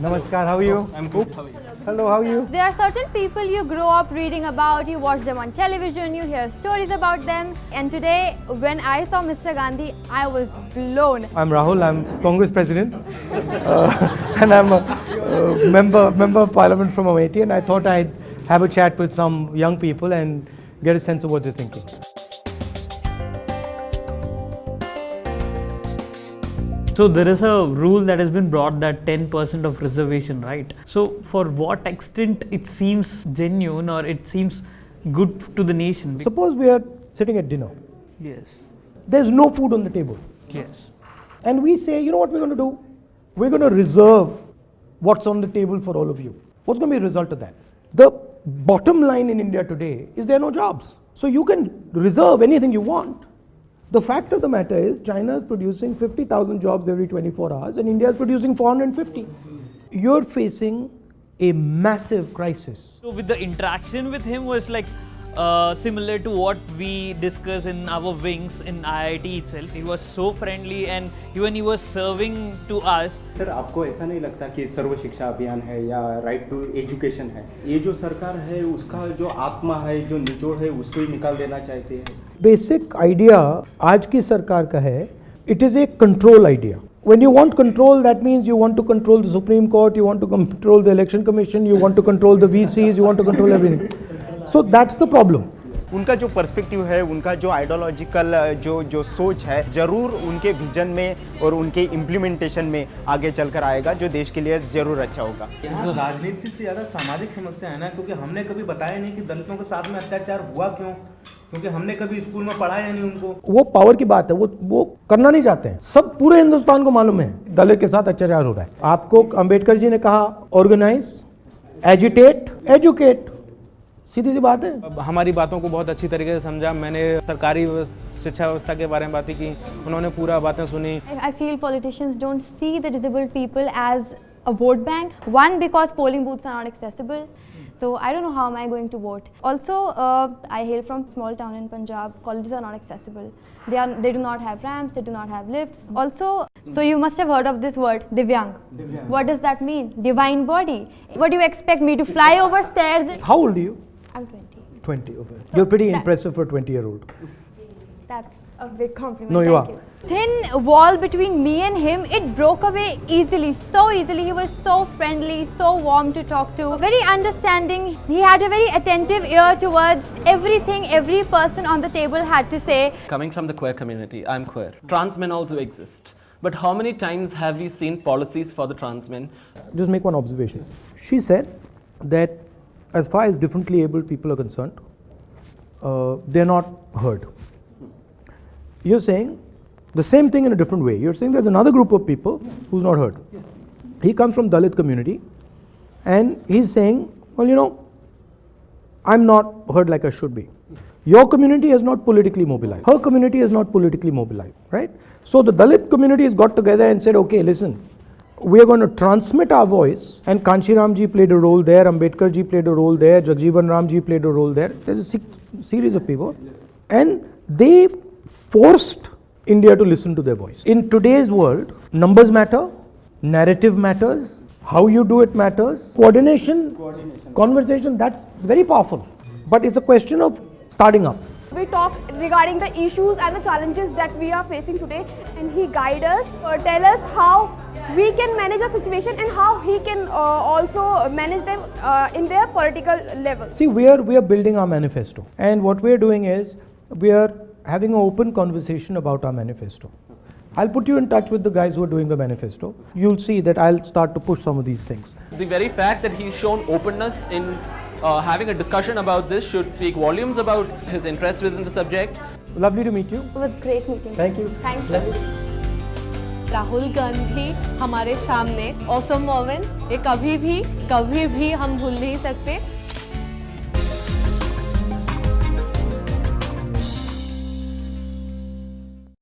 Namaskar, how are you? I'm good. Hello, how are you? There are certain people you grow up reading about, you watch them on television, you hear stories about them. And today, when I saw Mr. Gandhi, I was blown. I'm Rahul, I'm Congress President. And I'm a member of Parliament from Amethi, and I thought I'd have a chat with some young people and get a sense of what they're thinking. So there is a rule that has been brought that 10% of reservation, right? So for what extent it seems genuine or it seems good to the nation? Suppose we are sitting at dinner. Yes. There's no food on the table. Yes. And we say, you know what we're going to do? We're going to reserve what's on the table for all of you. What's going to be the result of that? The bottom line in India today is there are no jobs. So you can reserve anything you want. The fact of the matter is China is producing 50,000 jobs every 24 hours and India is producing 450. You're facing a massive crisis. So with the interaction with him was like similar to what we discuss in our wings in IIT itself. He was so friendly and even he was serving to us. Sir आपको ऐसा नहीं लगता कि सर्व शिक्षा अभियान है या right to education है, ये जो सरकार है उसका जो आत्मा है, जो निचोड़ है, उसको ही निकाल देना चाहते हैं? बेसिक आइडिया आज की सरकार का है, it is a control idea. When you want control, that means you want to control the Supreme Court, you want to control the Election Commission, you want to control the VCs, you want to control everything. So that's the problem. उनका जो perspective है, उनका जो ideological जो सोच है, जरूर उनके विजन में और उनके इम्प्लीमेंटेशन में आगे चलकर आएगा, जो देश के लिए जरूर अच्छा होगा. यहाँ राजनीति से ज़्यादा सामाजिक समस्या है ना, क्योंकि हमने कभी बताया नहीं कि दलितों के साथ में अत्याचार हुआ क्यों, क्योंकि हमने कभी स्कूल में पढ़ाया नहीं उनको. वो पावर की बात है, वो करना नहीं चाहते हैं. सब पूरे हिंदुस्तान को मालूम है दलित के साथ अत्याचार हो रहा है. आपको अंबेडकर जी ने कहा ऑर्गेनाइज, एजिटेट, एजुकेट. सीधी सी बात है. हमारी बातों को बहुत अच्छी तरीके से समझा. मैंने सरकारी शिक्षा व्यवस्था के बारे में बातें की, उन्होंने पूरा बातें सुनी. I feel politicians don't see the disabled people as a vote bank. One, because polling booths are not accessible. So I don't know how am I going to vote. Also, I hail from small town in Punjab. Colleges are not accessible. They do not have ramps. They do not have lifts. Also, so you must have heard of this word, Divyang. What does that mean? Divine body. What do you expect me to fly over stairs? How old are you? I'm 20. 20. Okay. You're pretty impressive for a 20-year-old. That's a big compliment. No, you Thank you. Thin wall between me and him, it broke away easily, so easily. He was so friendly, so warm to talk to, very understanding. He had a very attentive ear towards everything every person on the table had to say. Coming from the queer community, I'm queer. Trans men also exist. But how many times have we seen policies for the trans men? Just make one observation. She said that as far as differently abled people are concerned, they're not heard. You're saying the same thing in a different way. You're saying there's another group of people who's not heard. He comes from Dalit community and he's saying, well, you know, I'm not heard like I should be. Your community is not politically mobilized. Her community is not politically mobilized, right? So the Dalit community has got together and said, okay, listen, we are going to transmit our voice, and Kanshiram ji played a role there, Ambedkar ji played a role there, Jagjeevan Ram ji played a role there. There's a series of people, and they forced India to listen to their voice. In today's world, numbers matter, narrative matters, how you do it matters, coordination, conversation, that's very powerful. But it's a question of starting up. We talk regarding the issues and the challenges that we are facing today, and he guide us or tell us how we can manage a situation and how he can also manage them in their political level. See, we are building our manifesto, and what we are doing is we are having an open conversation about our manifesto. I'll put you in touch with the guys who are doing the manifesto. You'll see that I'll start to push some of these things. The very fact that he's shown openness in having a discussion about this should speak volumes about his interest within the subject. Lovely to meet you. It was great meeting. Thank you. Thank you. Rahul Gandhi हमारे सामने awesome woman, ये कभी भी हम भूल नहीं सकते.